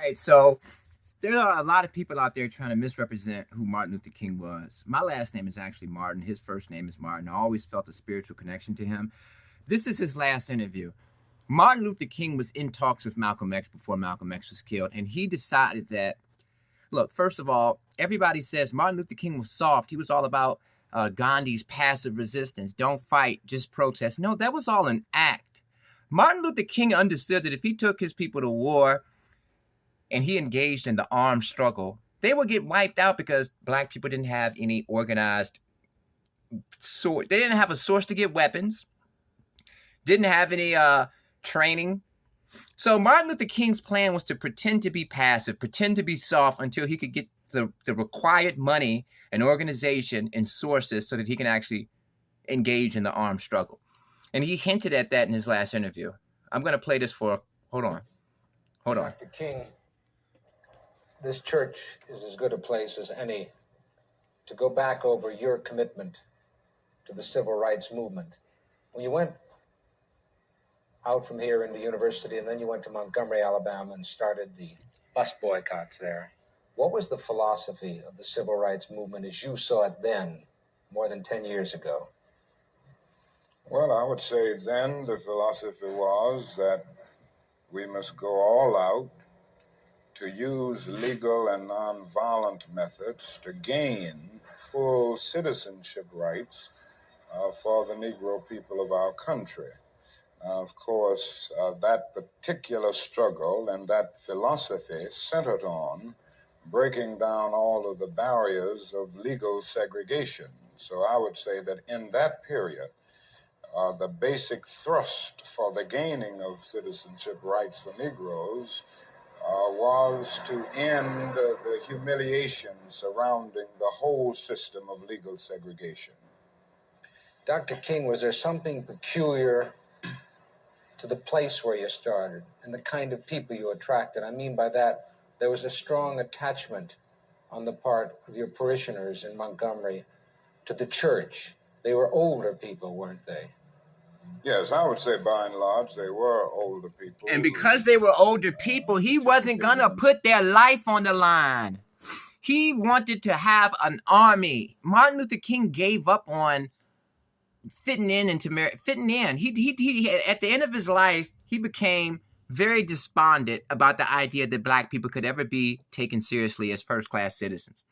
Right, so there are a lot of people out there trying to misrepresent who Martin Luther King was. My last name is actually Martin. His first name is Martin. I always felt a spiritual connection to him. This is his last interview. Martin Luther King was in talks with Malcolm X before Malcolm X was killed, and he decided that, look, first of all, everybody says Martin Luther King was soft. He was all about Gandhi's passive resistance. Don't fight, just protest. No, that was all an act. Martin Luther King understood that if he took his people to war and he engaged in the armed struggle, they would get wiped out because black people didn't have any organized sword. They didn't have a source to get weapons, didn't have any training. So Martin Luther King's plan was to pretend to be passive, pretend to be soft until he could get the required money and organization and sources so that he can actually engage in the armed struggle. And he hinted at that in his last interview. I'm going to play this for, hold on. Dr. King, this church is as good a place as any to go back over your commitment to the civil rights movement. When you went out from here into university and then you went to Montgomery, Alabama and started the bus boycotts there, what was the philosophy of the civil rights movement as you saw it then, more than 10 years ago? Well, I would say then the philosophy was that we must go all out to use legal and nonviolent methods to gain full citizenship rights for the Negro people of our country. Of course, that particular struggle and that philosophy centered on breaking down all of the barriers of legal segregation. So I would say that in that period, the basic thrust for the gaining of citizenship rights for Negroes was to end the humiliation surrounding the whole system of legal segregation. Dr. King, was there something peculiar to the place where you started and the kind of people you attracted? I mean by that, there was a strong attachment on the part of your parishioners in Montgomery to the church. They were older people, weren't they? Yes, I would say by and large they were older people. And because they were older people, he wasn't going to put their life on the line. He wanted to have an army. Martin Luther King gave up on fitting in. He at the end of his life, he became very despondent about the idea that black people could ever be taken seriously as first-class citizens.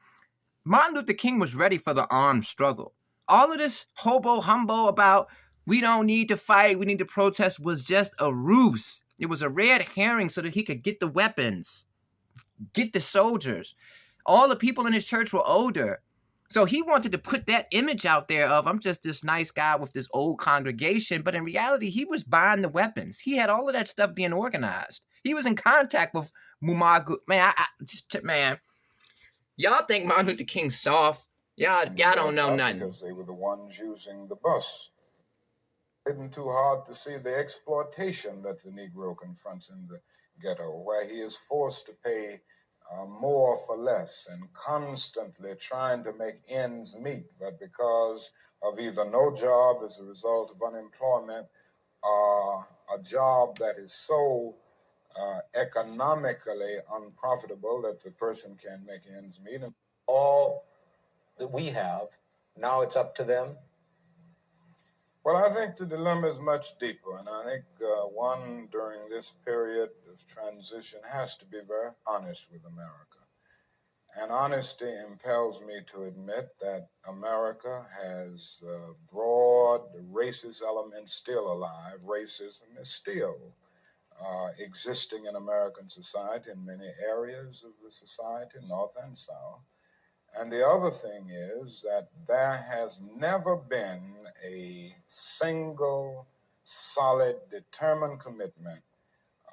Martin Luther King was ready for the armed struggle. All of this hobo-humbo about we don't need to fight, we need to protest was just a ruse. It was a red herring so that he could get the weapons, get the soldiers. All the people in his church were older. So he wanted to put that image out there of, I'm just this nice guy with this old congregation. But in reality, he was buying the weapons. He had all of that stuff being organized. He was in contact with Muammar. Man, y'all think Martin Luther King's soft? Y'all don't know nothing. Because they were the ones using the bus. It isn't too hard to see the exploitation that the Negro confronts in the ghetto, where he is forced to pay more for less and constantly trying to make ends meet, but because of either no job as a result of unemployment or a job that is so economically unprofitable that the person can't make ends meet. And all that we have, now it's up to them? Well, I think the dilemma is much deeper, and I think one during this period of transition has to be very honest with America. And honesty impels me to admit that America has broad racist elements still alive. Racism is still existing in American society in many areas of the society, North and South. And the other thing is that there has never been a single, solid, determined commitment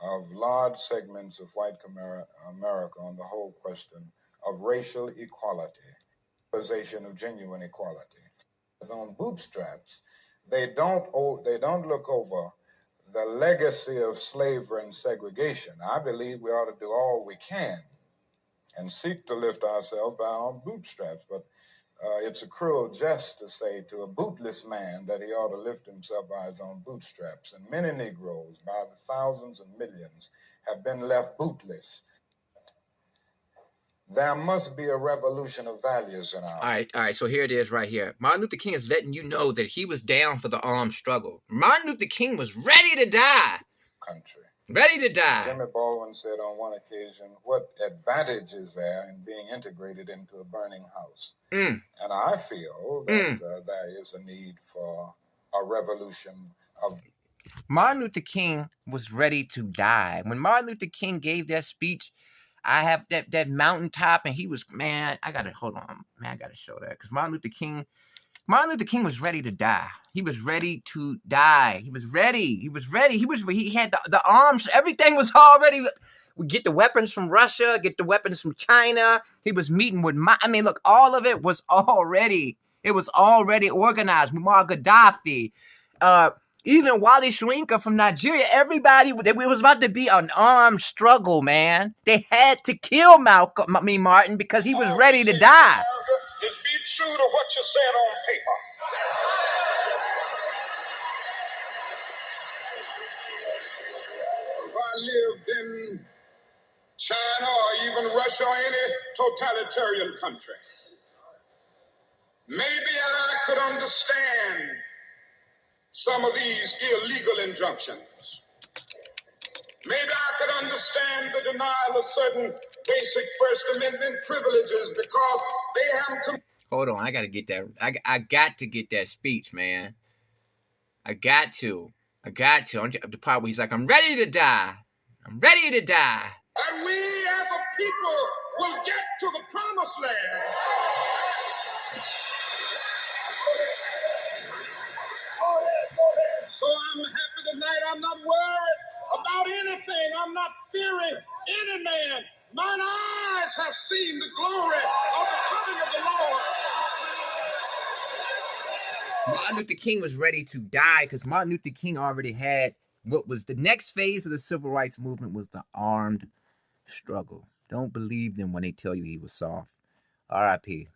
of large segments of white America on the whole question of racial equality, realization of genuine equality. On bootstraps, they don't look over the legacy of slavery and segregation. I believe we ought to do all we can and seek to lift ourselves by our own bootstraps. But it's a cruel jest to say to a bootless man that he ought to lift himself by his own bootstraps. And many Negroes, by the thousands and millions, have been left bootless. there must be a revolution of values in our All right. So here it is right here. Martin Luther King is letting you know that he was down for the armed struggle. Martin Luther King was ready to die. country. Ready to die. Jimmy Baldwin said on one occasion, what advantage is there in being integrated into a burning house? Mm. And I feel that there is a need for a revolution of... Martin Luther King was ready to die. When Martin Luther King gave that speech, I have that mountaintop, and he was, man, I gotta show that, because Martin Luther King was ready to die. He was ready to die. He was ready. He had the arms. Everything was already. We get the weapons from Russia, get the weapons from China. He was meeting with look, all of it was already. It was already organized. Muammar Gaddafi, even Wally Soyinka from Nigeria. Everybody. It was about to be an armed struggle, man. They had to kill Martin, because he was ready to die. Just be true to what you said on paper. If I lived in China or even Russia or any totalitarian country, maybe I could understand some of these illegal injunctions. Maybe I could understand the denial of certain basic First Amendment privileges because they haven't... Hold on, I gotta get that. I got to get that speech, man. I got to. The part where he's like, I'm ready to die. I'm ready to die. And we as a people will get to the promised land. So I'm happy tonight. I'm not worried about anything. I'm not fearing any man. Mine eyes have seen the glory of the coming of the Lord. Martin Luther King was ready to die, because Martin Luther King already had what was the next phase of the civil rights movement, was the armed struggle. Don't believe them when they tell you he was soft. R.I.P.